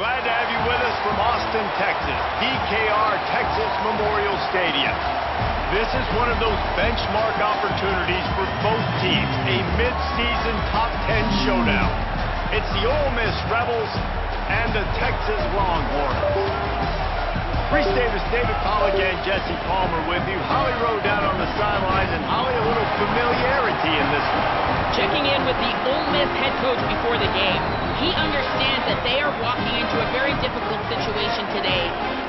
Glad to have you with us from Austin, Texas, DKR Texas Memorial Stadium. This is one of those benchmark opportunities for both teams, a mid-season top 10 showdown. It's the Ole Miss Rebels and the Texas Longhorns. Reese Davis, David Pollack, and Jesse Palmer with you. Holly Rowe down on the sidelines, and Holly, a little familiarity in this one. Checking in with the Ole Miss head coach before the game. He understands that they are walking into a very difficult situation today.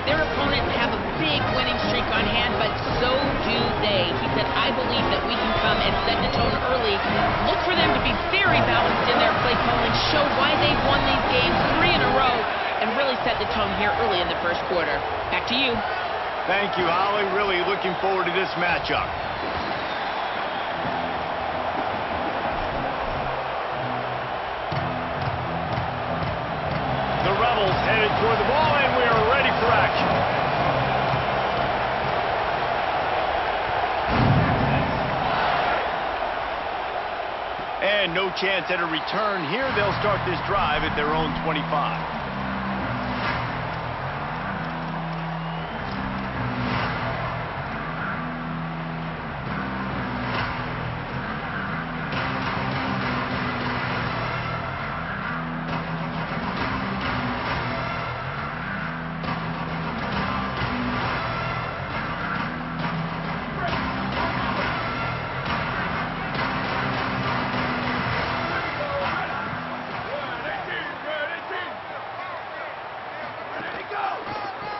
Their opponents have a big winning streak on hand, but so do they. He said, I believe that we can come and set the tone early. Look for them to be very balanced in their play calling, show why they've won these games 3 in a row, and really set the tone here early in the first quarter. Back to you. Thank you, Holly. Really looking forward to this matchup. The Rebels headed toward the ball, and we are ready for action. And no chance at a return here. They'll start this drive at their own 25.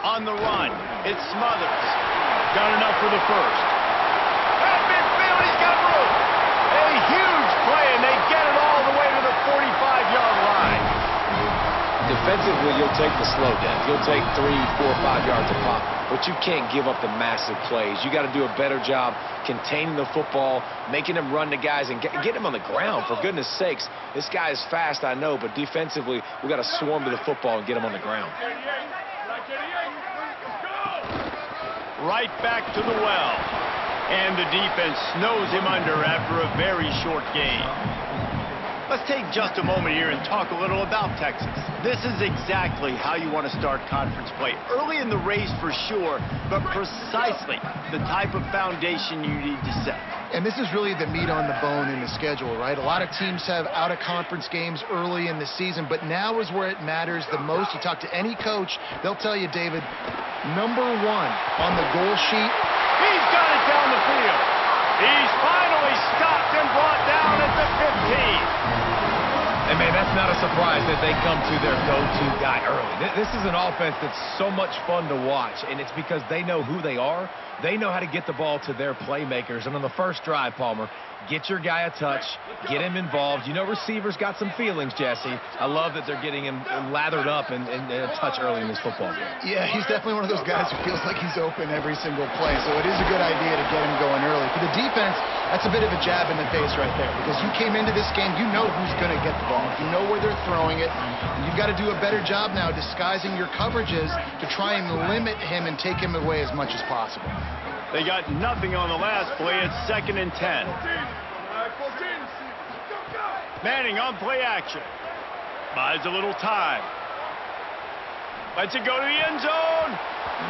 On the run, it's Smothers. Got enough for the first. That midfield, he's got room. A huge play, and they get it all the way to the 45-yard line. Defensively, you'll take the slow down. You'll take 3, 4, 5 yards a pop, but you can't give up the massive plays. You got to do a better job containing the football, making them run to guys, and get them on the ground. For goodness sakes, this guy is fast, I know, but defensively, we got to swarm to the football and get him on the ground. Right back to the well. And the defense snows him under after a very short game. Let's take just a moment here and talk a little about Texas. This is exactly how you want to start conference play. Early in the race for sure, but precisely the type of foundation you need to set. And this is really the meat on the bone in the schedule, right? A lot of teams have out-of-conference games early in the season, but now is where it matters the most. You talk to any coach, they'll tell you, David, number 1 on the goal sheet. He's got it down the field. He's finally stopped and brought down at the 15. And, man, that's not a surprise that they come to their go-to guy early. This is an offense that's so much fun to watch, and it's because they know who they are. They know how to get the ball to their playmakers. And on the first drive, Palmer, get your guy a touch, get him involved. You know receivers got some feelings, Jesse. I love that they're getting him lathered up and a touch early in this football game. Yeah, he's definitely one of those guys who feels like he's open every single play, so it is a good idea to get him going early. For the defense, that's a bit of a jab in the face right there, because you came into this game, you know who's going to get the ball. You know where they're throwing it. And you've got to do a better job now disguising your coverages to try and limit him and take him away as much as possible. They got nothing on the last play. It's 2nd and 10. Manning on play action. Buys a little time. Lets it go to the end zone.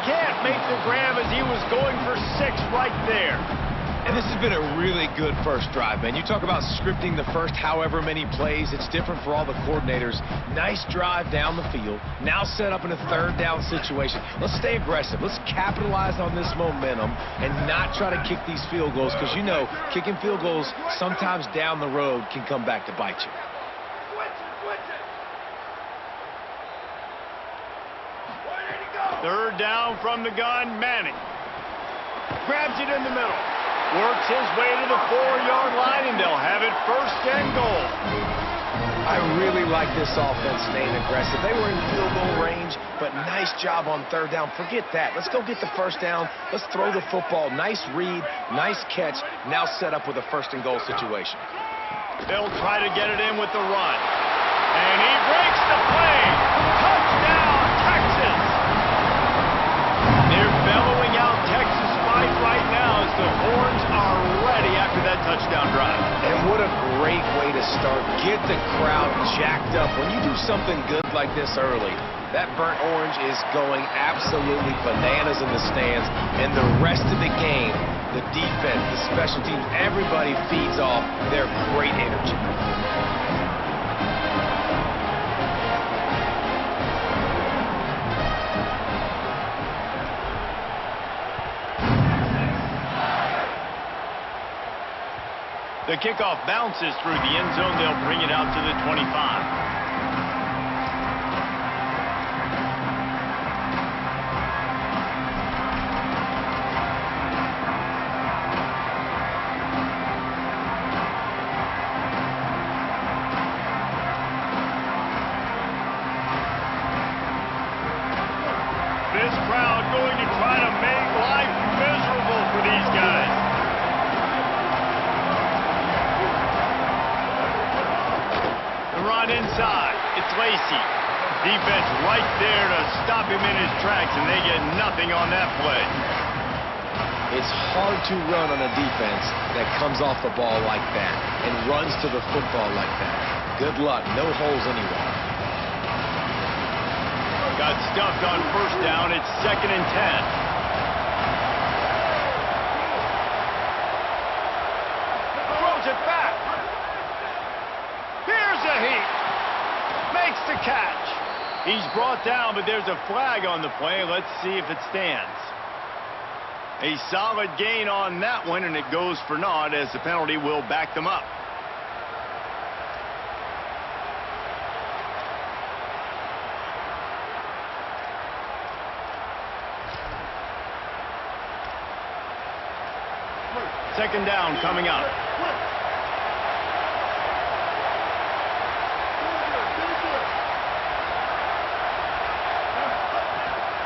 Can't make the grab as he was going for 6 right there. And this has been a really good first drive, man. You talk about scripting the first however many plays. It's different for all the coordinators. Nice drive down the field. Now set up in a 3rd down situation. Let's stay aggressive. Let's capitalize on this momentum and not try to kick these field goals, because, you know, kicking field goals sometimes down the road can come back to bite you. 3rd down from the gun. Manning grabs it in the middle. Works his way to the 4-yard line, and they'll have it 1st and goal. I really like this offense staying aggressive. They were in field goal range, but nice job on 3rd down. Forget that. Let's go get the 1st down. Let's throw the football. Nice read, nice catch. Now set up with a 1st and goal situation. They'll try to get it in with the run. And he breaks the play. Touchdown, Texas. They're bellowing out Texas fight right now as the horns are ready after that touchdown drive. And what a great way to start. Get the crowd jacked up. When you do something good like this early, That burnt orange is going absolutely bananas in the stands, and the rest of the game, the defense, the special teams, everybody feeds off their great energy. The kickoff bounces through the end zone. They'll bring it out to the 25. This crowd going to try to make life miserable for these guys. The run inside. It's Lacey. Defense right there to stop him in his tracks, and they get nothing on that play. It's hard to run on a defense that comes off the ball like that and runs to the football like that. Good luck. No holes anywhere. Got stuffed on first down. It's 2nd and 10. Throws it back. Here's a heat. Makes the catch. He's brought down, but there's a flag on the play. Let's see if it stands. A solid gain on that one, and it goes for naught as the penalty will back them up. Second down coming up.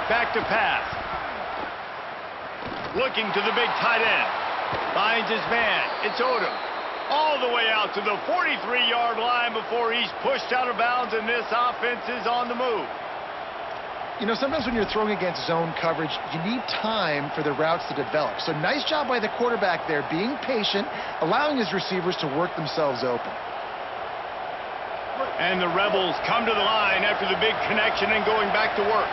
Back to pass. Looking to the big tight end. Finds his man. It's Odom. All the way out to the 43-yard line before he's pushed out of bounds, and this offense is on the move. You know, sometimes when you're throwing against zone coverage, you need time for the routes to develop. So nice job by the quarterback there, being patient, allowing his receivers to work themselves open. And the Rebels come to the line after the big connection and going back to work.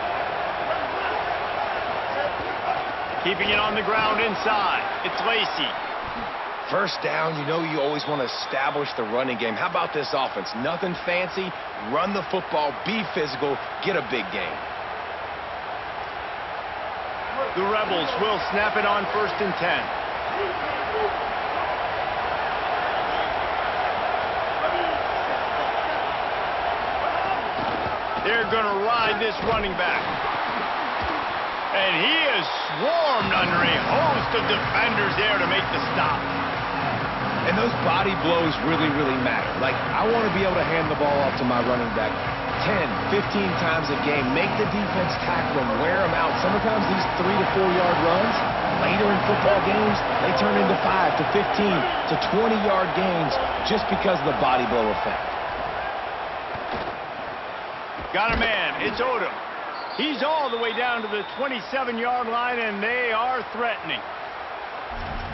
Keeping it on the ground inside. It's Lacey. First down, you know you always want to establish the running game. How about this offense? Nothing fancy. Run the football, be physical, get a big game. The Rebels will snap it on 1st and 10. They're going to ride this running back. And he is swarmed under a host of defenders there to make the stop. And those body blows really, really matter. Like, I want to be able to hand the ball off to my running back 10, 15 times a game. Make the defense tackle him, wear him out. Sometimes these 3 to 4 yard runs, later in football games, they turn into 5 to 15 to 20-yard gains just because of the body blow effect. Got a man. It's Odom. He's all the way down to the 27-yard line, and they are threatening.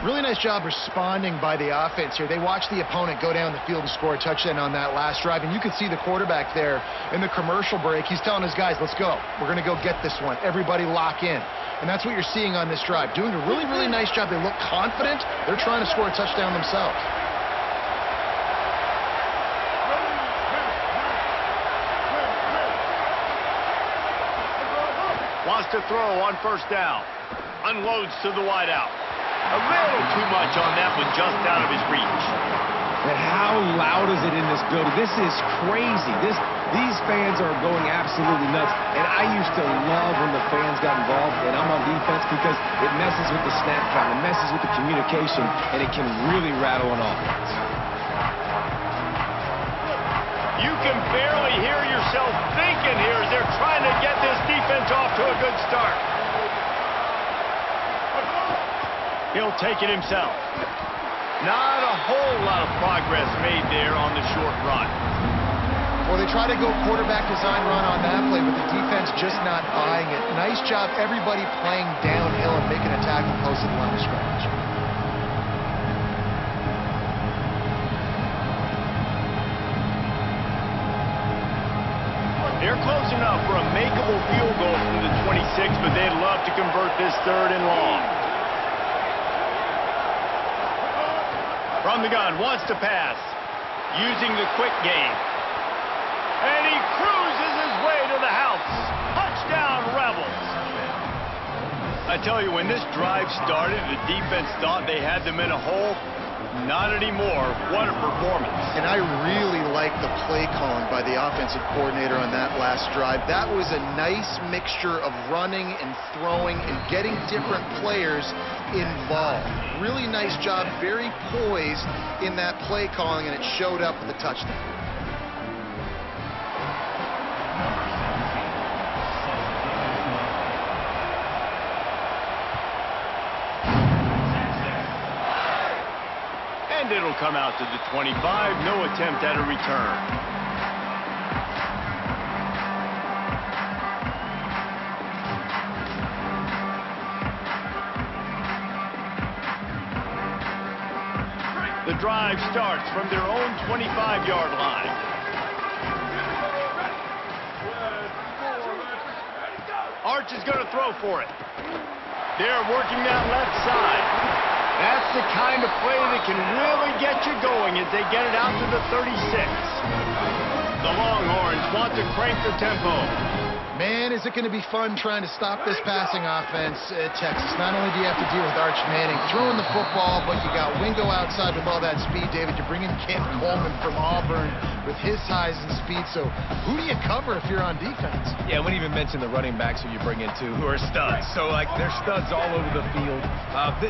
Really nice job responding by the offense here. They watched the opponent go down the field and score a touchdown on that last drive, and you could see the quarterback there in the commercial break. He's telling his guys, let's go. We're going to go get this one. Everybody lock in. And that's what you're seeing on this drive. Doing a really, really nice job. They look confident. They're trying to score a touchdown themselves. Wants to throw on first down. Unloads to the wideout. A little too much on that one, just out of his reach. And how loud is it in this building? This is crazy. These fans are going absolutely nuts. And I used to love when the fans got involved, and I'm on defense, because it messes with the snap count, it messes with the communication, and it can really rattle an offense. You can barely hear yourself thinking here as they're trying to get this defense off to a good start. He'll take it himself. Not a whole lot of progress made there on the short run. Well, they try to go quarterback design run on that play, but the defense just not buying it. Nice job, everybody playing downhill and making a tackle close to the line of scrimmage. They're close enough for a makeable field goal from the 26, but they'd love to convert this 3rd and long. From the gun, wants to pass, using the quick game. And he cruises his way to the house. Touchdown, Rebels. I tell you, when this drive started, the defense thought they had them in a hole. Not anymore. What a performance. And I really like the play calling by the offensive coordinator on that last drive. That was a nice mixture of running and throwing and getting different players involved. Really nice job, very poised in that play calling, and it showed up with the touchdown. And it'll come out to the 25. No attempt at a return. The drive starts from their own 25-yard line. Arch is going to throw for it. They're working that left side. That's the kind of play that can really get you going as they get it out to the 36. The Longhorns want to crank the tempo. Man, is it going to be fun trying to stop this passing offense at Texas. Not only do you have to deal with Arch Manning throwing the football, but you got Wingo outside with all that speed, David. You're bringing Cam Coleman from Auburn with his size and speed. So who do you cover if you're on defense? Yeah, I wouldn't even mention the running backs who you bring in, too, who are studs. So, like, they're studs all over the field.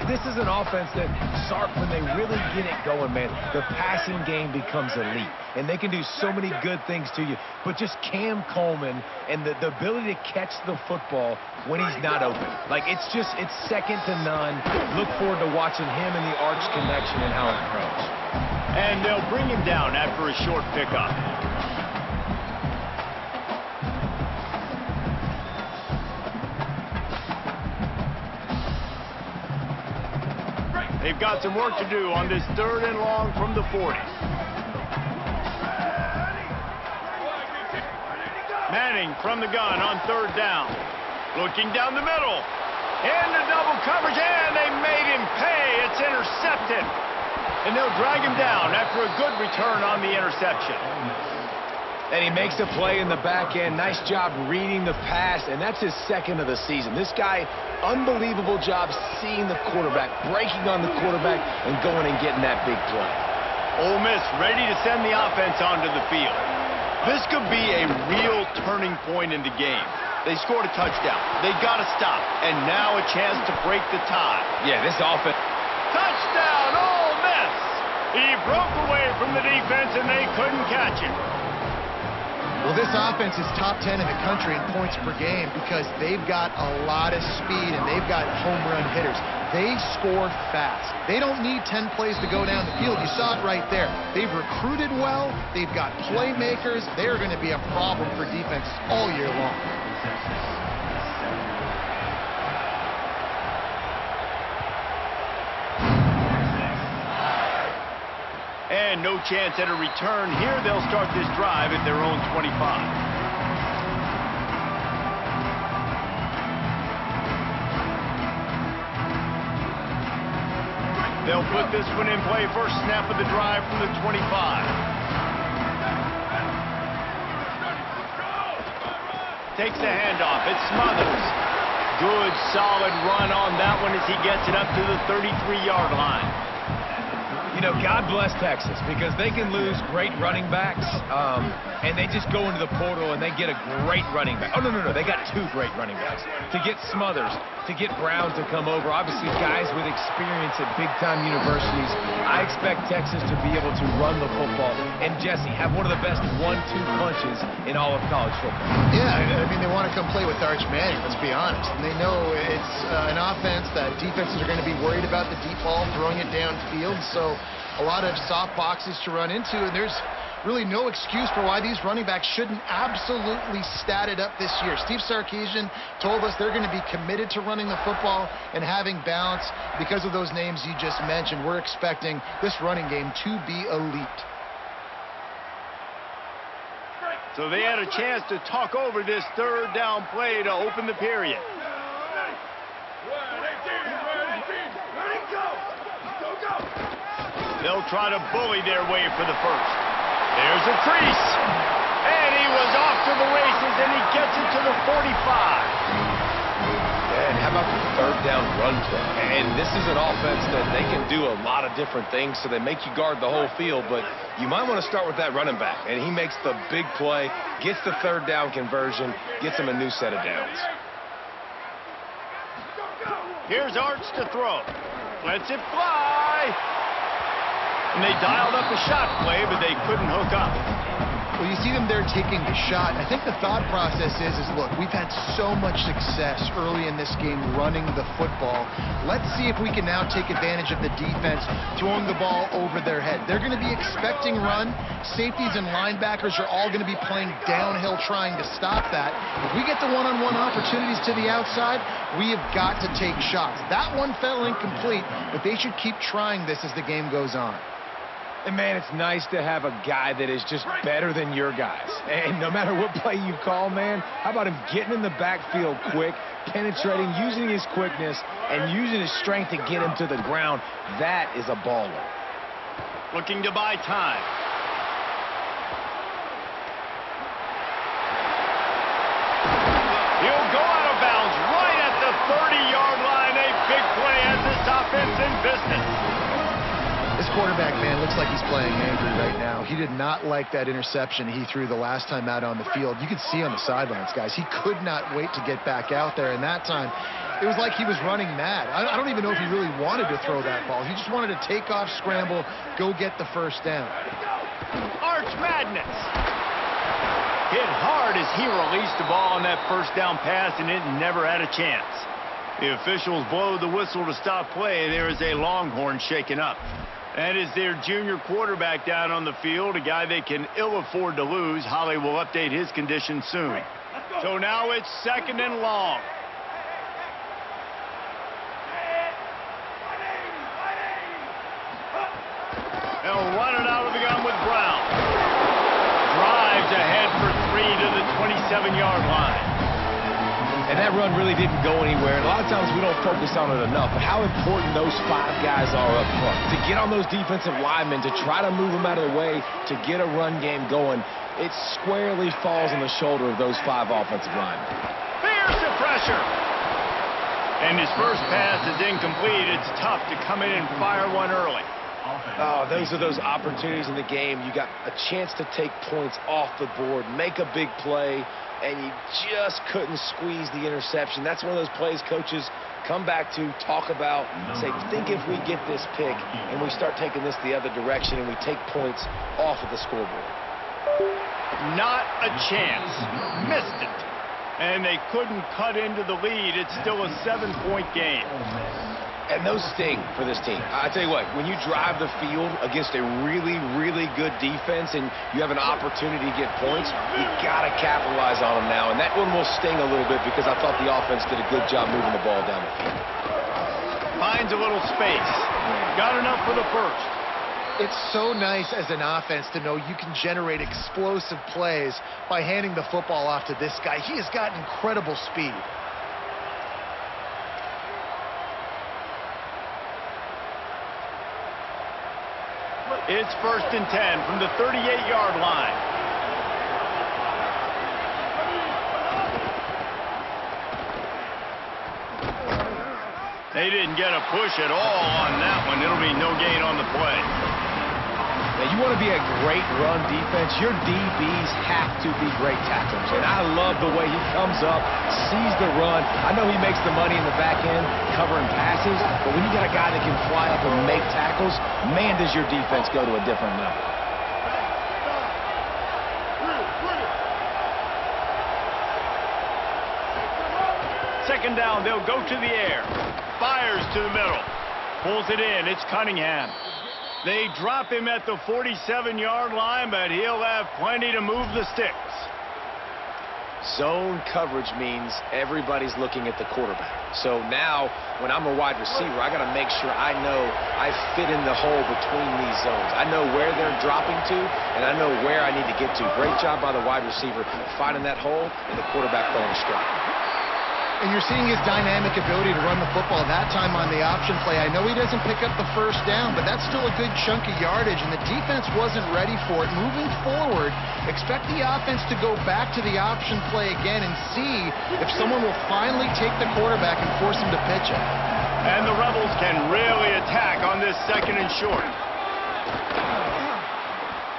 This is an offense that, Sark, when they really get it going, man, the passing game becomes elite. And they can do so many good things to you. But just Cam Coleman and the ability to catch the football when he's not open. Like, it's second to none. Look forward to watching him and the Arch connection and how it grows. And they'll bring him down after a short pickup. They've got some work to do on this 3rd and long from the 40. Manning from the gun on 3rd down. Looking down the middle. Into double coverage, and they made him pay. It's intercepted. And they'll drag him down after a good return on the interception. And he makes a play in the back end. Nice job reading the pass, and that's his 2nd of the season. This guy, unbelievable job seeing the quarterback, breaking on the quarterback, and going and getting that big play. Ole Miss ready to send the offense onto the field. This could be a real turning point in the game. They scored a touchdown. They got to stop, and now a chance to break the tie. Yeah, this offense. Touchdown, Ole Miss! He broke away from the defense, and they couldn't catch him. Well, this offense is top 10 in the country in points per game because they've got a lot of speed and they've got home run hitters. They score fast. They don't need 10 plays to go down the field. You saw it right there. They've recruited well. They've got playmakers. They're going to be a problem for defense all year long. And no chance at a return here. They'll start this drive at their own 25. They'll put this one in play. First snap of the drive from the 25. Takes the handoff. It's Smothers. Good, solid run on that one as he gets it up to the 33-yard line. You know, God bless Texas because they can lose great running backs, and they just go into the portal and they get a great running back. Oh, no, they got 2 great running backs. To get Smothers, to get Brown to come over, obviously guys with experience at big-time universities, I expect Texas to be able to run the football and, Jesse, have one of the best 1-2 punches in all of college football. Yeah, I mean, they want to come play with Arch Manning, let's be honest. And they know it's an offense that defenses are going to be worried about the deep ball, throwing it downfield. So a lot of soft boxes to run into, and there's really no excuse for why these running backs shouldn't absolutely stat it up this year. Steve Sarkisian told us they're going to be committed to running the football and having balance. Because of those names you just mentioned, we're expecting this running game to be elite. So they had a chance to talk over this third down play to open the period. They'll try to bully their way for the first. There's a crease. And he was off to the races, and he gets it to the 45. And how about the third down run play? And this is an offense that they can do a lot of different things, so they make you guard the whole field, but you might want to start with that running back. And he makes the big play, gets the third down conversion, gets him a new set of downs. Here's Arch to throw. Lets it fly. And they dialed up a shot play, but they couldn't hook up. Well, you see them there taking the shot. I think the thought process is look, we've had so much success early in this game running the football. Let's see if we can now take advantage of the defense throwing the ball over their head. They're going to be expecting run. Safeties and linebackers are all going to be playing downhill trying to stop that. If we get the one-on-one opportunities to the outside, we have got to take shots. That one fell incomplete, but they should keep trying this as the game goes on. And, man, it's nice to have a guy that is just better than your guys. And no matter what play you call, man, how about him getting in the backfield quick, penetrating, using his quickness, and using his strength to get him to the ground? That is a baller. Looking to buy time. He'll go out of bounds right at the 30-yard line. A big play as this offense in business. This quarterback, man, looks like he's playing angry right now. He did not like that interception he threw the last time out on the field. You could see on the sidelines, guys, he could not wait to get back out there. And that time, it was like he was running mad. I don't even know if he really wanted to throw that ball. He just wanted to take off, scramble, go get the first down. Arch Madness. Hit hard as he released the ball on that first down pass, and it never had a chance. The officials blow the whistle to stop play. There is a Longhorn shaken up. That is their junior quarterback down on the field, a guy they can ill afford to lose. Holly will update his condition soon. So now it's 2nd and long. They'll run it out of the gun with Brown. Drives ahead for 3 to the 27-yard line. And that run really didn't go anywhere. And a lot of times we don't focus on it enough. But how important those 5 guys are up front. To get on those defensive linemen, to try to move them out of the way, to get a run game going, it squarely falls on the shoulder of those 5 offensive linemen. Fierce the pressure. And his first pass is incomplete. It's tough to come in and fire one early. Oh, those are those opportunities in the game. You got a chance to take points off the board, make a big play, and you just couldn't squeeze the interception. That's one of those plays coaches come back to, talk about, say, think if we get this pick and we start taking this the other direction and we take points off of the scoreboard. Not a chance. Missed it. And they couldn't cut into the lead. It's still a 7-point game. And those sting for this team. I tell you what, when you drive the field against a really, really good defense and you have an opportunity to get points, you got to capitalize on them now. And that one will sting a little bit because I thought the offense did a good job moving the ball down the field. Finds a little space. Got enough for the first. It's so nice as an offense to know you can generate explosive plays by handing the football off to this guy. He has got incredible speed. It's 1st and 10 from the 38-yard line. They didn't get a push at all on that one. It'll be no gain on the play. Now, you want to be a great run defense, your DBs have to be great tacklers. And I love the way he comes up, sees the run. I know he makes the money in the back end covering passes, but when you got a guy that can fly up and make tackles, man, does your defense go to a different level. Second down, they'll go to the air. Fires to the middle. Pulls it in. It's Cunningham. They drop him at the 47-yard line, but he'll have plenty to move the sticks. Zone coverage means everybody's looking at the quarterback. So now, when I'm a wide receiver, I got to make sure I know I fit in the hole between these zones. I know where they're dropping to, and I know where I need to get to. Great job by the wide receiver finding that hole, and the quarterback throwing strike. And you're seeing his dynamic ability to run the football that time on the option play. I know he doesn't pick up the first down, but that's still a good chunk of yardage, and the defense wasn't ready for it. Moving forward, expect the offense to go back to the option play again and see if someone will finally take the quarterback and force him to pitch it. And the Rebels can really attack on this 2nd and short.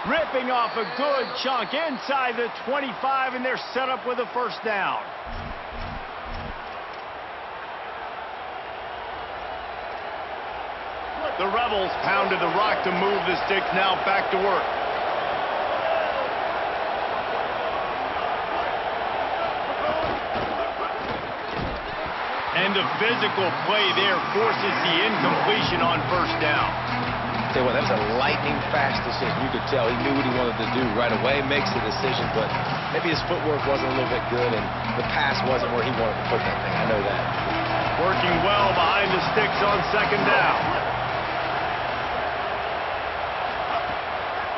Ripping off a good chunk inside the 25, and they're set up with a first down. The Rebels pounded the rock to move the sticks, now back to work. And the physical play there forces the incompletion on first down. Tell you what, that was a lightning-fast decision. You could tell he knew what he wanted to do right away, makes the decision, but maybe his footwork wasn't a little bit good, and the pass wasn't where he wanted to put that thing. I know that. Working well behind the sticks on 2nd down.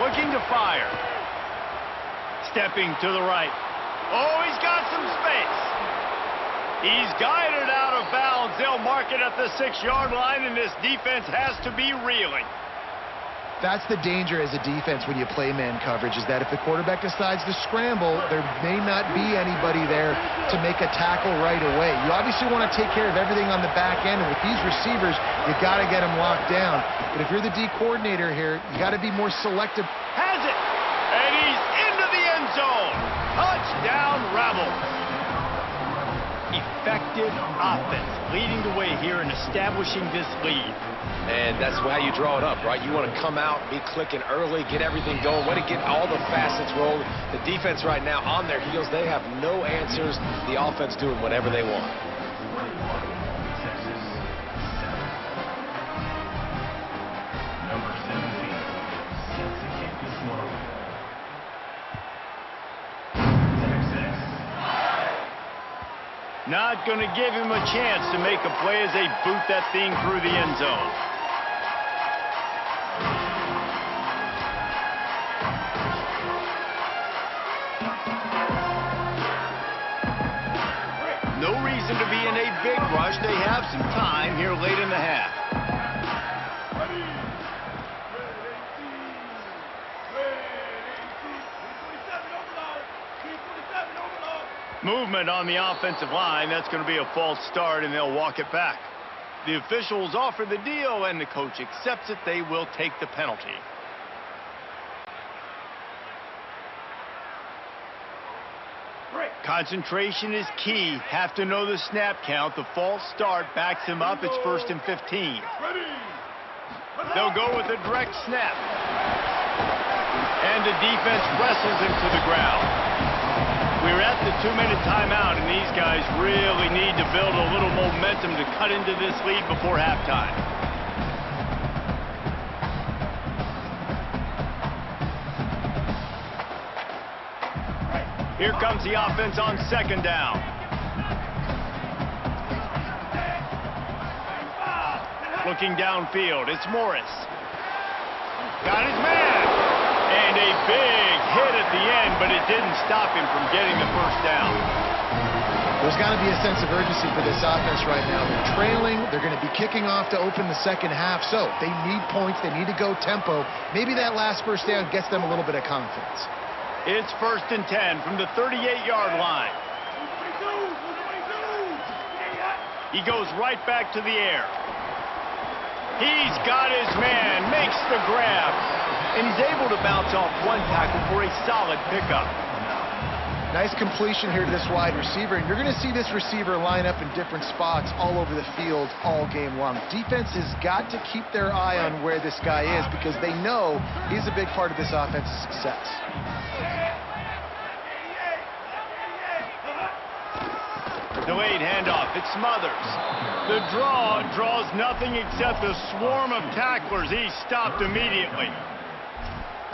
Looking to fire. Stepping to the right. Oh, he's got some space. He's guided out of bounds. They'll mark it at the 6-yard line, and this defense has to be reeling. That's the danger as a defense when you play man coverage, is that if the quarterback decides to scramble, there may not be anybody there to make a tackle right away. You obviously want to take care of everything on the back end, and with these receivers, you got to get them locked down. But if you're the D coordinator here, you got to be more selective. Has it, and he's into the end zone. Touchdown, Rebels. Effective offense leading the way here and establishing this lead. And that's how you draw it up, right? You want to come out, be clicking early, get everything going, want to get all the facets rolling. The defense right now on their heels, they have no answers. The offense doing whatever they want. Not going to give him a chance to make a play as they boot that thing through the end zone. No reason to be in a big rush. They have some time here late in the half. Movement on the offensive line. That's going to be a false start, and they'll walk it back. The officials offer the deal, and the coach accepts it. They will take the penalty. Concentration is key. Have to know the snap count. The false start backs him up. It's 1st and 15. They'll go with a direct snap. And the defense wrestles him to the ground. We're at the 2-minute timeout, and these guys really need to build a little momentum to cut into this lead before halftime. Here comes the offense on 2nd down. Looking downfield, it's Morris. Got his man. And a big hit at the end, but it didn't stop him from getting the first down. There's got to be a sense of urgency for this offense right now. They're trailing. They're going to be kicking off to open the 2nd half, so they need points. They need to go tempo. Maybe that last first down gets them a little bit of confidence. It's 1st and 10 from the 38-yard line. He goes right back to the air. He's got his man, makes the grab, and he's able to bounce off one tackle for a solid pickup. Nice completion here to this wide receiver, and you're going to see this receiver line up in different spots all over the field all game long. Defense has got to keep their eye on where this guy is because they know he's a big part of this offense's success. Delayed handoff, it's Smothers. The draw draws nothing except a swarm of tacklers. He's stopped immediately.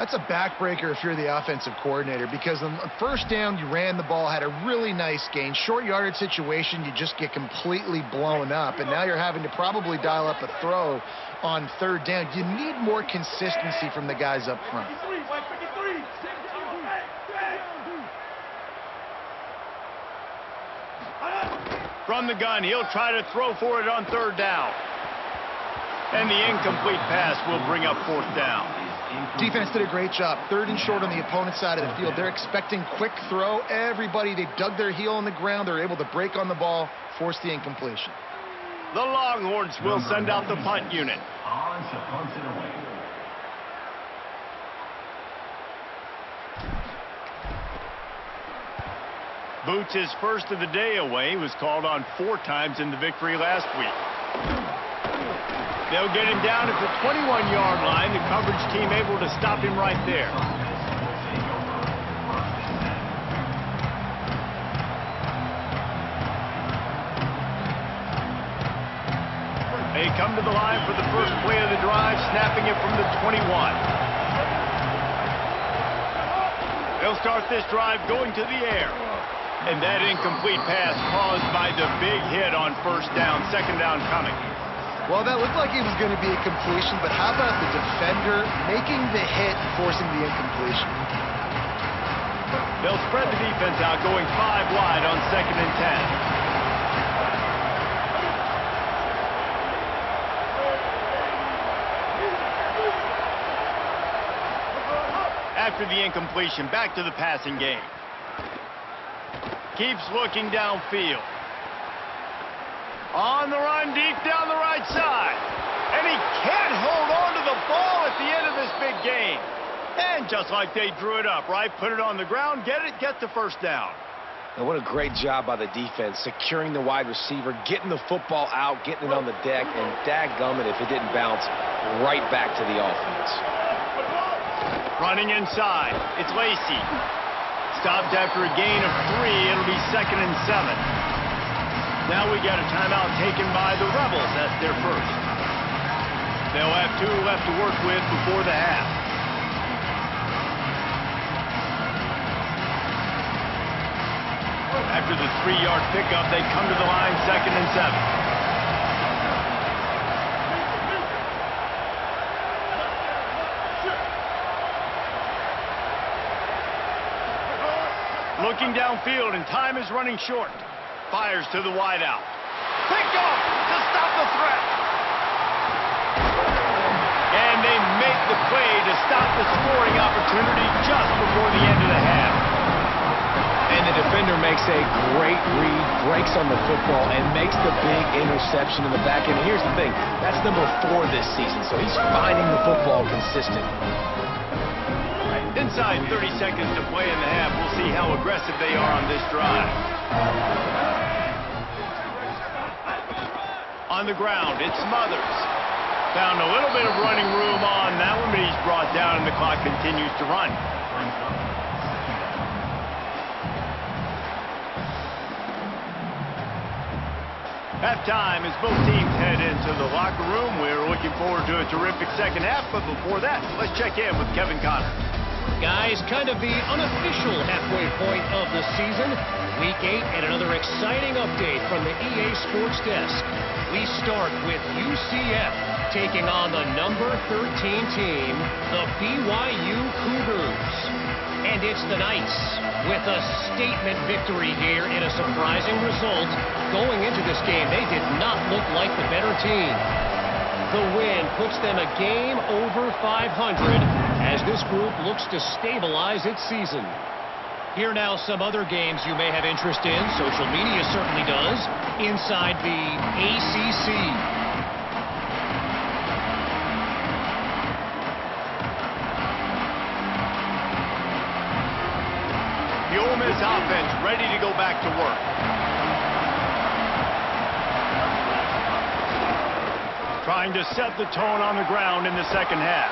That's a backbreaker if you're the offensive coordinator, because on first down, you ran the ball, had a really nice gain. Short yardage situation, you just get completely blown up, and now you're having to probably dial up a throw on third down. You need more consistency from the guys up front. From the gun, he'll try to throw for it on third down. And the incomplete pass will bring up fourth down. Defense did a great job. Third and short on the opponent's side of the field. They're expecting quick throw. Everybody, they dug their heel on the ground. They're able to break on the ball, force the incompletion. The Longhorns will send out the punt unit. Boots' first of the day away was called on 4 times in the victory last week. They'll get him down at the 21-yard line. The coverage team able to stop him right there. They come to the line for the first play of the drive, snapping it from the 21. They'll start this drive going to the air. And that incomplete pass caused by the big hit on first down, second down coming. Well, that looked like it was going to be a completion, but how about the defender making the hit, forcing the incompletion? They'll spread the defense out, going 5 wide on second and 10. After the incompletion, back to the passing game. Keeps looking downfield. On the run, deep down the right side. And he can't hold on to the ball at the end of this big game. And just like they drew it up, right? Put it on the ground, get the first down. And what a great job by the defense, securing the wide receiver, getting the football out, getting it on the deck, and dadgummit if it didn't bounce right back to the offense. Running inside, it's Lacey. Stopped after a gain of 3. It'll be second and 7. Now we got a timeout taken by the Rebels. That's their first. They'll have 2 left to work with before the half. After the 3-yard pickup, they come to the line, second and 7. Looking downfield, and time is running short. Fires to the wideout. Picked off to stop the threat. And they make the play to stop the scoring opportunity just before the end of the half. And the defender makes a great read, breaks on the football, and makes the big interception in the back end. And here's the thing, that's number 4 this season, so he's finding the football consistent. Inside 30 seconds to play in the half. We'll see how aggressive they are on this drive. On the ground, it's Smothers. Found a little bit of running room on that one, but he's brought down and the clock continues to run. Halftime as both teams head into the locker room. We're looking forward to a terrific second half, but before that, let's check in with Kevin Connor. Guys, kind of the unofficial halfway point of the season. Week 8 and another exciting update from the EA Sports Desk. We start with UCF taking on the number 13 team, the BYU Cougars. And it's the Knights with a statement victory here in a surprising result. Going into this game, they did not look like the better team. The win puts them a game over 500 as this group looks to stabilize its season. Here now some other games you may have interest in. Social media certainly does. Inside the ACC. The Ole Miss offense ready to go back to work. Trying to set the tone on the ground in the second half.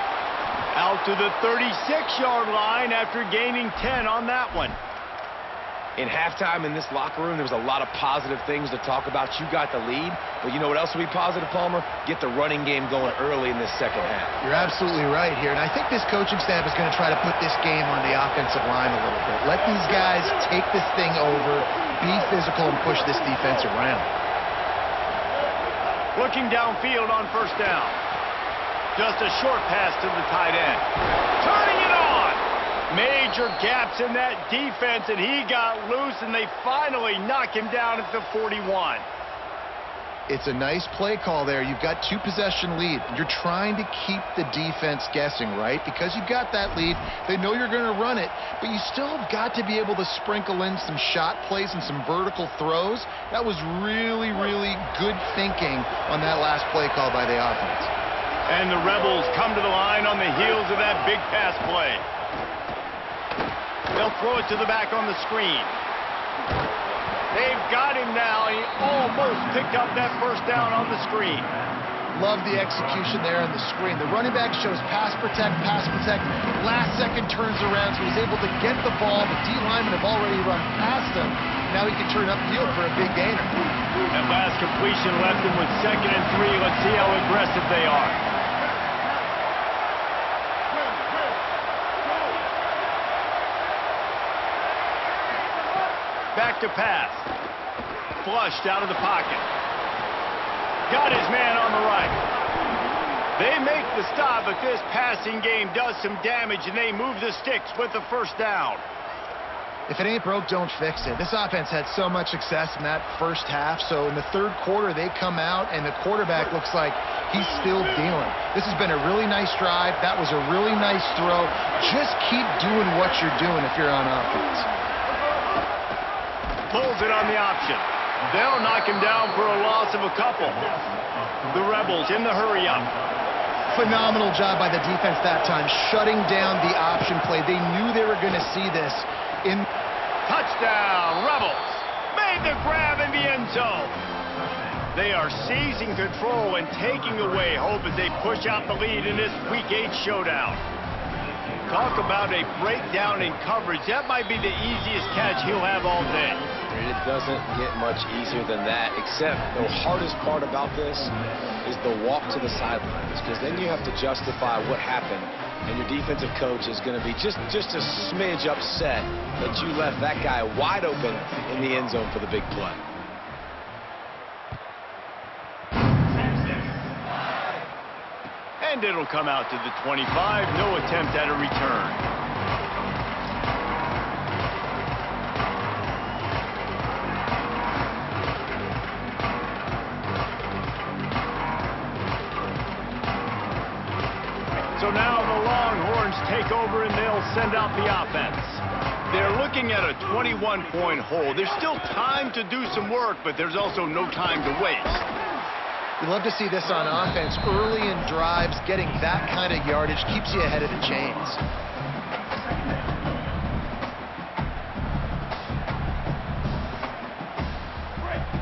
Out to the 36-yard line after gaining 10 on that one. In halftime in this locker room, there was a lot of positive things to talk about. You got the lead, but you know what else will be positive, Palmer? Get the running game going early in this second half. You're absolutely right here, and I think this coaching staff is going to try to put this game on the offensive line a little bit. Let these guys take this thing over, be physical, and push this defense around. Looking downfield on first down. Just a short pass to the tight end. Turning it on! Major gaps in that defense, and he got loose, and they finally knock him down at the 41. It's a nice play call there. You've got 2-possession lead. You're trying to keep the defense guessing, right? Because you've got that lead. They know you're going to run it, but you still have got to be able to sprinkle in some shot plays and some vertical throws. That was really, really good thinking on that last play call by the offense. And the Rebels come to the line on the heels of that big pass play. They'll throw it to the back on the screen. They've got him now. He almost picked up that first down on the screen. Love the execution there on the screen. The running back shows pass protect, last second turns around, so he's able to get the ball. The D linemen have already run past him. Now he can turn upfield for a big gainer. That last completion left him with 2nd and 3. Let's see how aggressive they are. Back to pass. Flushed out of the pocket. Got his man on the right. They make the stop, but this passing game does some damage, and they move the sticks with the first down. If it ain't broke, don't fix it. This offense had so much success in that first half, so in the third quarter, they come out, and the quarterback looks like he's still dealing. This has been a really nice drive. That was a really nice throw. Just keep doing what you're doing if you're on offense. Pulls it on the option. They'll knock him down for a loss of a couple. The Rebels in the hurry-up. Phenomenal job by the defense that time, shutting down the option play. They knew they were going to see this. Touchdown, Rebels. Made the grab in the end zone. They are seizing control and taking away hope as they push out the lead in this Week 8 showdown. Talk about a breakdown in coverage. That might be the easiest catch he'll have all day. It doesn't get much easier than that, except the hardest part about this is the walk to the sidelines, because then you have to justify what happened, and your defensive coach is going to be just a smidge upset that you left that guy wide open in the end zone for the big play. And it'll come out to the 25. No attempt at a return. So now the Longhorns take over and they'll send out the offense. They're looking at a 21-point hole. There's still time to do some work, but there's also no time to waste. We love to see this on offense. Early in drives, getting that kind of yardage keeps you ahead of the chains.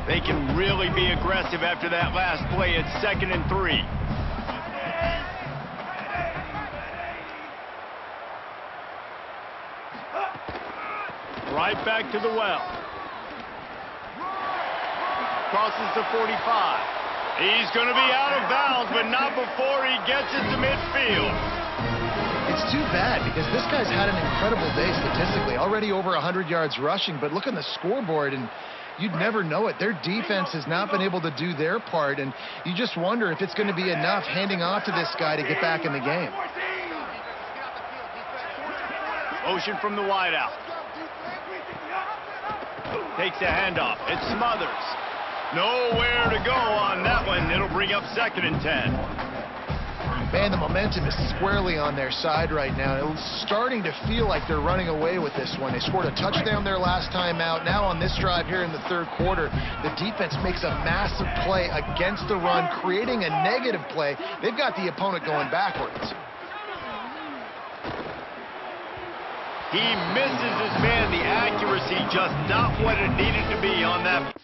They can really be aggressive after that last play at 2nd and 3. Right back to the well. Crosses the 45. He's going to be out of bounds, but not before he gets it to midfield. It's too bad because this guy's had an incredible day statistically. Already over 100 yards rushing, but look on the scoreboard and you'd never know it. Their defense has not been able to do their part, and you just wonder if it's going to be enough handing off to this guy to get back in the game. Motion from the wideout. Takes a handoff. It smothers. Nowhere to go on that one. It'll bring up 2nd and 10. Man, the momentum is squarely on their side right now. It's starting to feel like they're running away with this one. They scored a touchdown their last time out. Now on this drive here in the third quarter, the defense makes a massive play against the run, creating a negative play. They've got the opponent going backwards. He misses his man. The accuracy just not what it needed to be on that.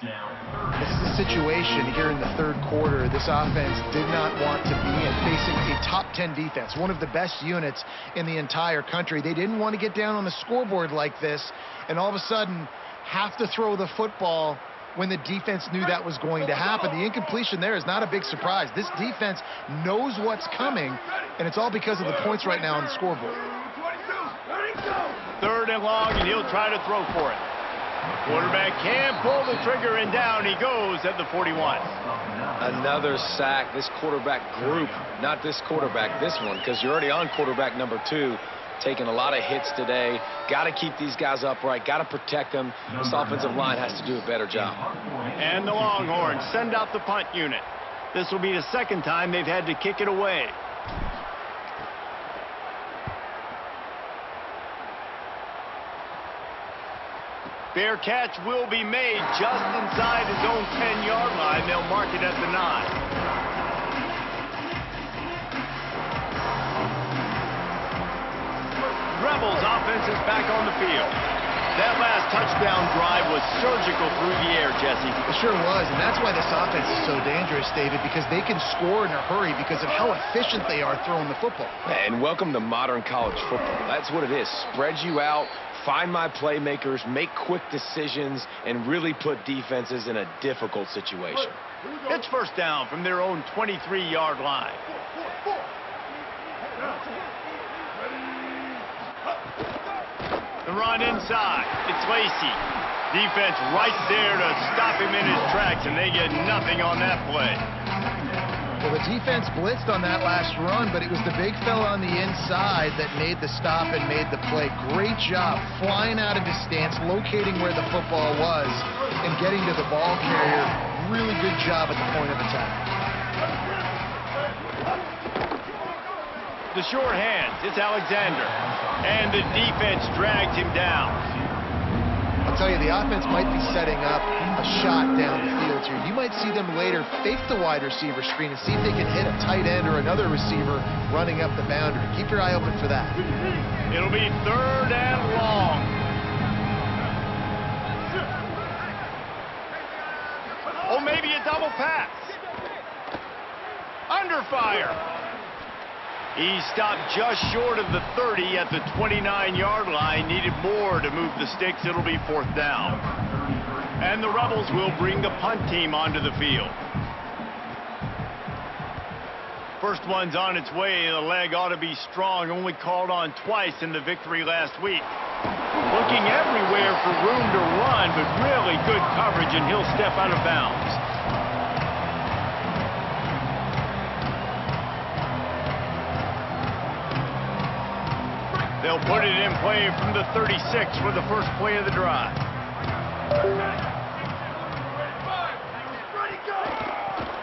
This is a situation here in the third quarter this offense did not want to be in, facing a top 10 defense, one of the best units in the entire country. They didn't want to get down on the scoreboard like this and all of a sudden have to throw the football when the defense knew that was going to happen. The incompletion there is not a big surprise. This defense knows what's coming, and it's all because of the points right now on the scoreboard. Third and long, and he'll try to throw for it. Quarterback can pull the trigger, and down he goes at the 41. Another sack. This quarterback group, not this quarterback, this one, because you're already on quarterback number 2. Taking a lot of hits today. Got to keep these guys upright. Got to protect them. This offensive line has to do a better job. And the Longhorns send out the punt unit. This will be the second time they've had to kick it away. Fair catch will be made just inside his own 10-yard line. They'll mark it at the 9. Rebels offense is back on the field. That last touchdown drive was surgical through the air, Jesse. It sure was, and that's why this offense is so dangerous, David, because they can score in a hurry because of how efficient they are throwing the football. And welcome to modern college football. That's what it is. Spread you out, find my playmakers, make quick decisions, and really put defenses in a difficult situation. It's first down from their own 23-yard line. The run inside. It's Lacey. Defense right there to stop him in his tracks, and they get nothing on that play. Well, the defense blitzed on that last run, but it was the big fella on the inside that made the stop and made the play. Great job flying out of his stance, locating where the football was, and getting to the ball carrier. Really good job at the point of attack. The short hands, it's Alexander. And the defense dragged him down. I'll tell you, the offense might be setting up a shot down the field here. You might see them later fake the wide receiver screen and see if they can hit a tight end or another receiver running up the boundary. Keep your eye open for that. It'll be third and long. Oh, maybe a double pass. Under fire. He stopped just short of the 30 at the 29-yard line. Needed more to move the sticks. It'll be fourth down. And the Rebels will bring the punt team onto the field. First one's on its way. The leg ought to be strong. Only called on twice in the victory last week. Looking everywhere for room to run, but really good coverage, and he'll step out of bounds. They'll put it in play from the 36 for the first play of the drive.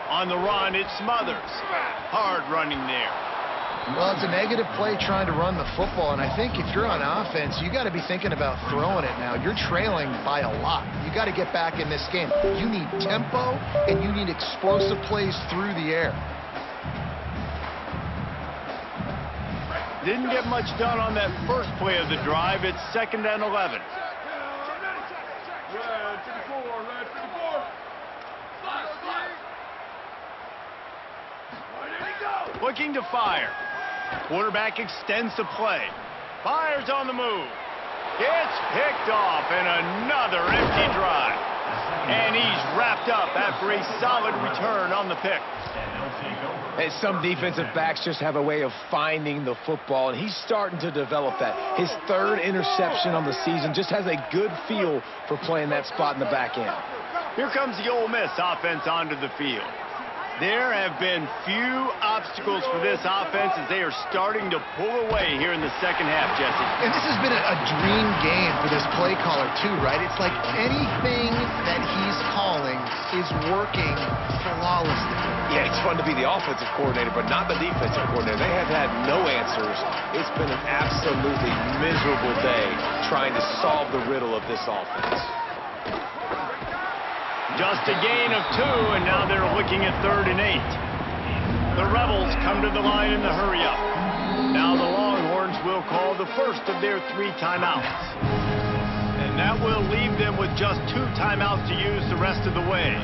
On the run, it's Smothers. Hard running there. Well, it's a negative play trying to run the football, and I think if you're on offense, you got to be thinking about throwing it now. You're trailing by a lot. You got to get back in this game. You need tempo, and you need explosive plays through the air. Didn't get much done on that first play of the drive. It's second and 11. Looking to fire. Quarterback extends the play. Fires on the move. It's picked off, and another empty drive. And he's wrapped up after a solid return on the pick. And some defensive backs just have a way of finding the football, and he's starting to develop that. His third interception on the season, just has a good feel for playing that spot in the back end. Here comes the Ole Miss offense onto the field. There have been few obstacles for this offense as they are starting to pull away here in the second half, Jesse. And this has been a dream game for this play caller, too, right? It's like anything that he's calling is working flawlessly. Yeah, it's fun to be the offensive coordinator, but not the defensive coordinator. They have had no answers. It's been an absolutely miserable day trying to solve the riddle of this offense. Just a gain of 2, and now they're looking at 3rd and 8. The Rebels come to the line in the hurry-up. Now the Longhorns will call the first of their 3 timeouts. And And that will leave them with just 2 timeouts to use the rest of the way.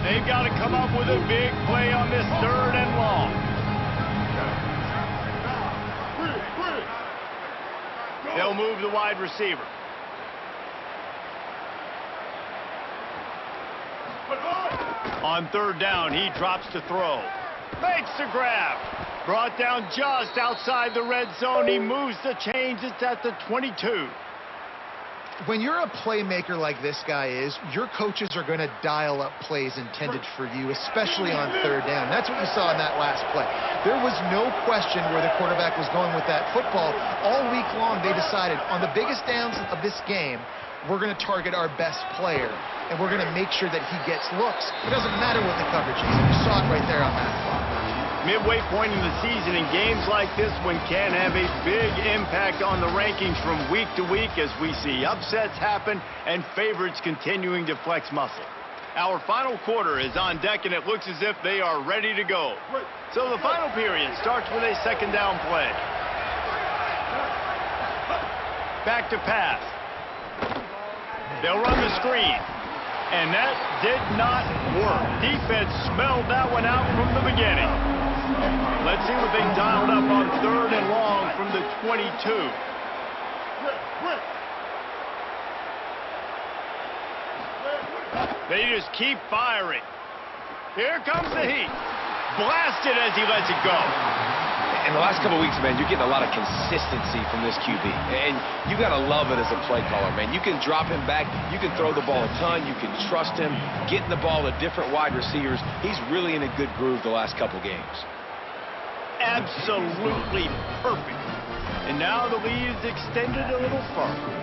They've got to come up with a big play on this 3rd and long. They'll move the wide receiver. On 3rd down, he drops to throw. Makes the grab. Brought down just outside the red zone. He moves the chains. It's at the 22. When you're a playmaker like this guy is, your coaches are going to dial up plays intended for you, especially on 3rd down. That's what you saw in that last play. There was no question where the quarterback was going with that football. All week long, they decided on the biggest downs of this game, we're going to target our best player, and we're going to make sure that he gets looks. It doesn't matter what the coverage is. You saw it right there on that play. Midway point in the season, and games like this one can have a big impact on the rankings from week to week as we see upsets happen and favorites continuing to flex muscle. Our final quarter is on deck, and it looks as if they are ready to go. So the final period starts with a 2nd down play. Back to pass. They'll run the screen. And that did not work. Defense smelled that one out from the beginning. Let's see what they dialed up on 3rd and long from the 22. They just keep firing. Here comes the heat. Blasted as he lets it go. In the last couple of weeks, man, you're getting a lot of consistency from this QB. And you got to love it as a play caller, man. You can drop him back. You can throw the ball a ton. You can trust him. Getting the ball to different wide receivers. He's really in a good groove the last couple games. Absolutely perfect. And now the lead is extended a little further.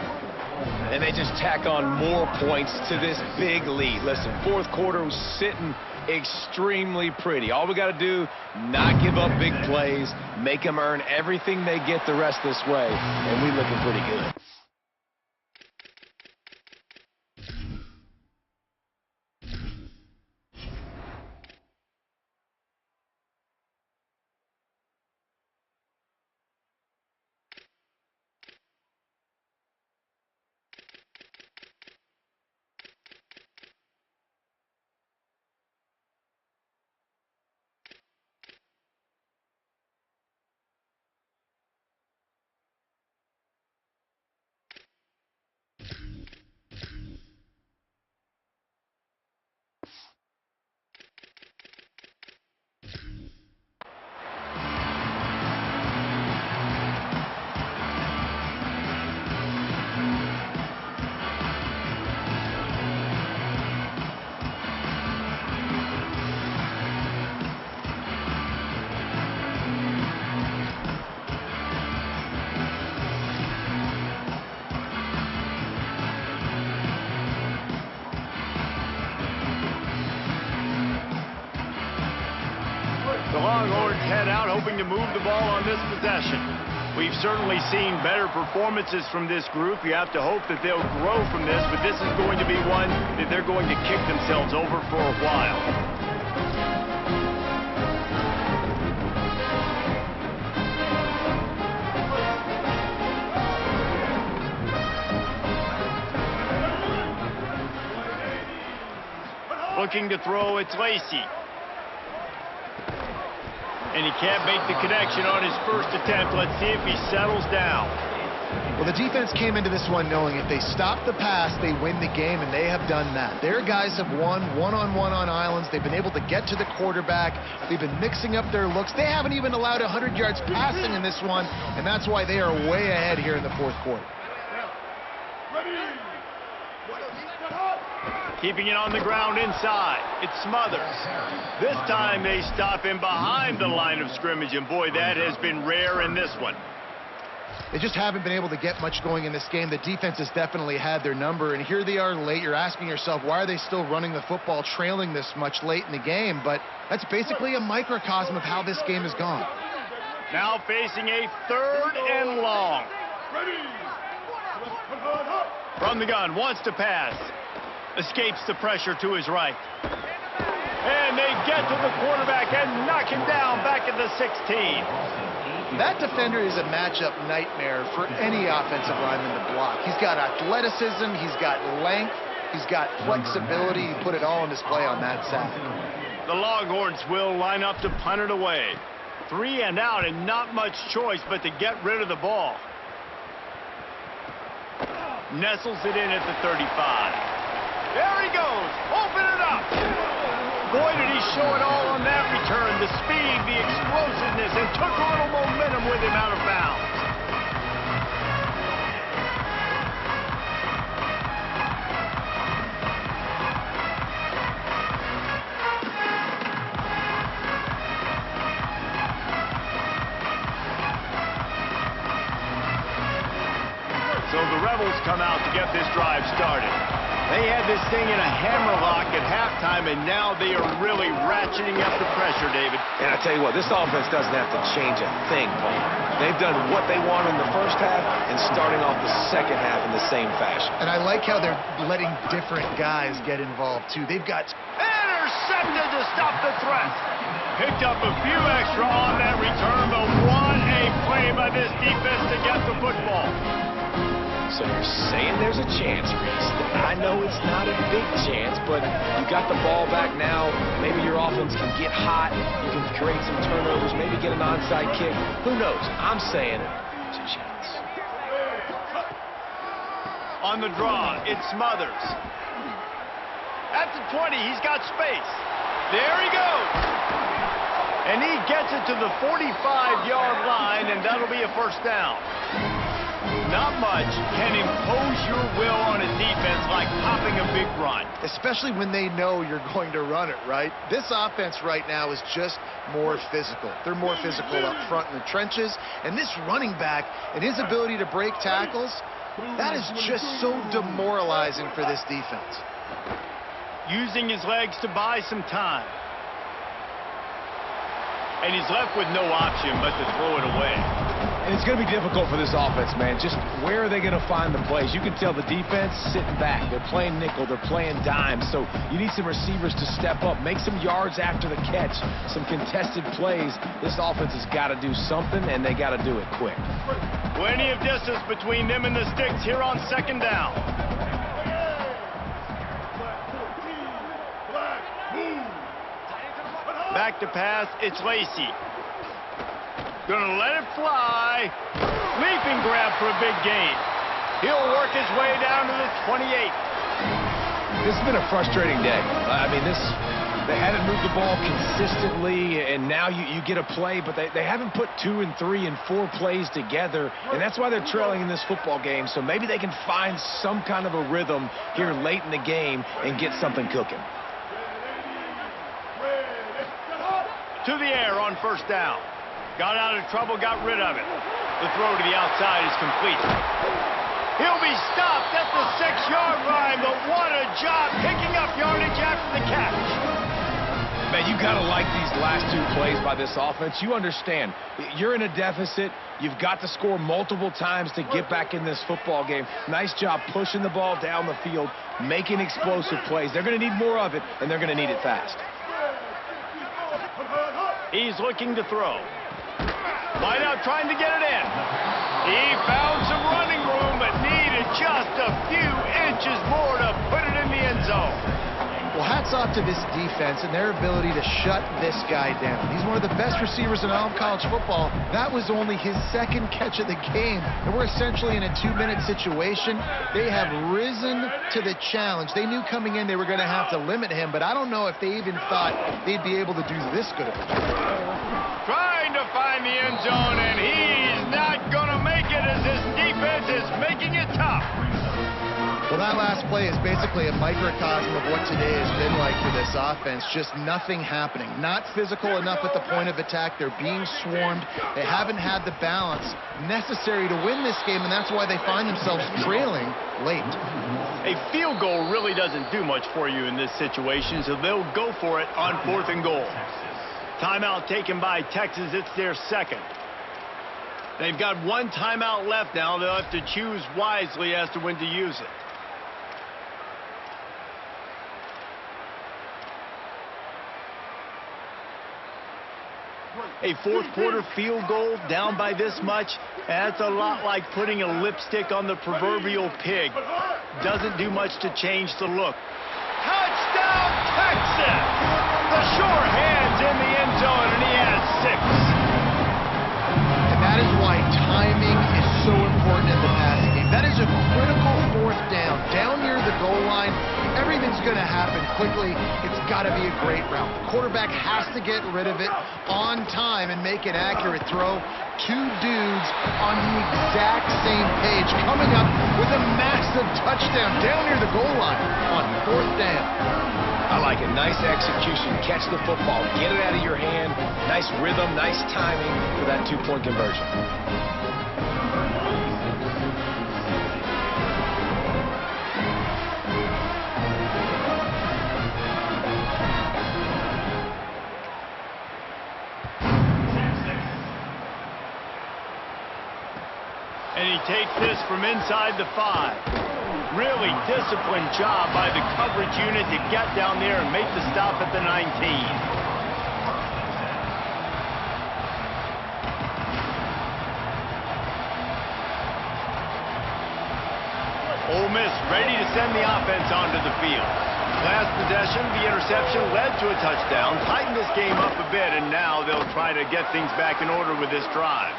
And they just tack on more points to this big lead. Listen, 4th quarter was sitting extremely pretty. All we got to do, not give up big plays, make them earn everything they get the rest this way, and we looking pretty good. The Longhorns head out, hoping to move the ball on this possession. We've certainly seen better performances from this group. You have to hope that they'll grow from this, but this is going to be one that they're going to kick themselves over for a while. Looking to throw, it's Lacey. And he can't make the connection on his first attempt. Let's see if he settles down. Well, the defense came into this one knowing if they stop the pass, they win the game, and they have done that. Their guys have won one-on-one on islands. They've been able to get to the quarterback. They've been mixing up their looks. They haven't even allowed 100 yards passing in this one, and that's why they are way ahead here in the 4th quarter. Keeping it on the ground inside. It's Smothers. This time they stop him behind the line of scrimmage, and boy, that has been rare in this one. They just haven't been able to get much going in this game. The defense has definitely had their number, and here they are late. You're asking yourself, why are they still running the football, trailing this much late in the game? But that's basically a microcosm of how this game has gone. Now facing a 3rd and long. From the gun, wants to pass. Escapes the pressure to his right. And they get to the quarterback and knock him down back at the 16. That defender is a matchup nightmare for any offensive lineman to block. He's got athleticism, he's got length, he's got flexibility. He put it all on display on that side. The Longhorns will line up to punt it away. 3 and out, and not much choice but to get rid of the ball. Nestles it in at the 35. There he goes. Open it up. Boy, did he show it all on that return. The speed, the explosiveness, and took a little momentum with him out of bounds. So the Rebels come out to get this drive started. They had this thing in a hammerlock at halftime, and now they are really ratcheting up the pressure, David. And I tell you what, this offense doesn't have to change a thing, Paul. They've done what they want in the first half and starting off the second half in the same fashion. And I like how they're letting different guys get involved, too. They've got... Intercepted to stop the threat. Picked up a few extra on that return, but what a play by this defense to get the football. So you're saying there's a chance, Reese. I know it's not a big chance, but you got the ball back now. Maybe your offense can get hot. You can create some turnovers, maybe get an onside kick. Who knows? I'm saying there's a chance. On the draw, it's Smothers. At the 20, he's got space. There he goes. And he gets it to the 45-yard line, and that'll be a first down. Not much can impose your will on a defense like popping a big run. Especially when they know you're going to run it, right? This offense right now is just more physical. They're more physical up front in the trenches. And this running back and his ability to break tackles, that is just so demoralizing for this defense. Using his legs to buy some time. And he's left with no option but to throw it away. And it's going to be difficult for this offense, man. Just where are they going to find the plays? You can tell the defense sitting back. They're playing nickel. They're playing dime. So you need some receivers to step up, make some yards after the catch, some contested plays. This offense has got to do something, and they got to do it quick. Plenty of distance between them and the sticks here on second down. Back to pass, it's Lacey. Gonna let it fly. Leaping grab for a big gain. He'll work his way down to the 28. This has been a frustrating day. I mean, they haven't moved the ball consistently, and now you get a play, but they haven't put 2 and 3 and 4 plays together, and that's why they're trailing in this football game. So maybe they can find some kind of a rhythm here late in the game and get something cooking. To the air on first down. Got out of trouble, got rid of it. The throw to the outside is complete. He'll be stopped at the 6-yard line, but what a job picking up yardage after the catch. Man, you got to like these last 2 plays by this offense. You understand, you're in a deficit. You've got to score multiple times to get back in this football game. Nice job pushing the ball down the field, making explosive plays. They're going to need more of it, and they're going to need it fast. He's looking to throw. Wide out trying to get it in. He found some running room, but needed just a few inches more to put it in the end zone. Well, hats off to this defense and their ability to shut this guy down. He's one of the best receivers in all of college football. That was only his 2nd catch of the game, and we're essentially in a 2-minute situation. They have risen to the challenge. They knew coming in they were going to have to limit him, but I don't know if they even thought they'd be able to do this good of a job. Trying to find the end zone, and he's not going to make it as his defense is making it tough. Well, that last play is basically a microcosm of what today has been like for this offense. Just nothing happening. Not physical enough at the point of attack. They're being swarmed. They haven't had the balance necessary to win this game, and that's why they find themselves trailing late. A field goal really doesn't do much for you in this situation, so they'll go for it on 4th and goal. Timeout taken by Texas. It's their 2nd. They've got 1 timeout left now. They'll have to choose wisely as to when to use it. A fourth quarter field goal down by this much, that's a lot like putting a lipstick on the proverbial pig. Doesn't do much to change the look. Touchdown, Texas! The sure hands in the end zone, and he has 6. And that is why timing is so important in the passing game. That is a critical fourth down. Down near the goal line, everything's going to happen quickly. It's got to be a great route. The quarterback has to get rid of it on time and make an accurate throw. Two dudes on the exact same page coming up with a massive touchdown down near the goal line on fourth down. I like it. Nice execution. Catch the football. Get it out of your hand. Nice rhythm, nice timing for that two-point conversion. And he takes this from inside the 5. Really disciplined job by the coverage unit to get down there and make the stop at the 19. Ole Miss ready to send the offense onto the field. Last possession, the interception led to a touchdown, tightened this game up a bit, and now they'll try to get things back in order with this drive.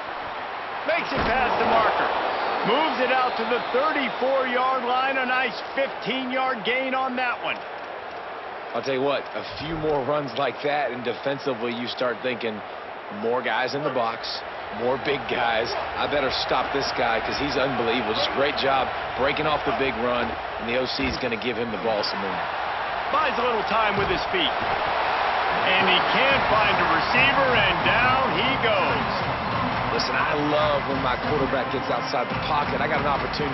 Makes it past the marker. Moves it out to the 34-yard line. A nice 15-yard gain on that one. I'll tell you what, a few more runs like that, and defensively you start thinking more guys in the box, more big guys. I better stop this guy because he's unbelievable. Just great job breaking off the big run, and the OC is going to give him the ball some more. Buys a little time with his feet. And he can't find a receiver, and down he goes. Listen, I love when my quarterback gets outside the pocket. I got an opportunity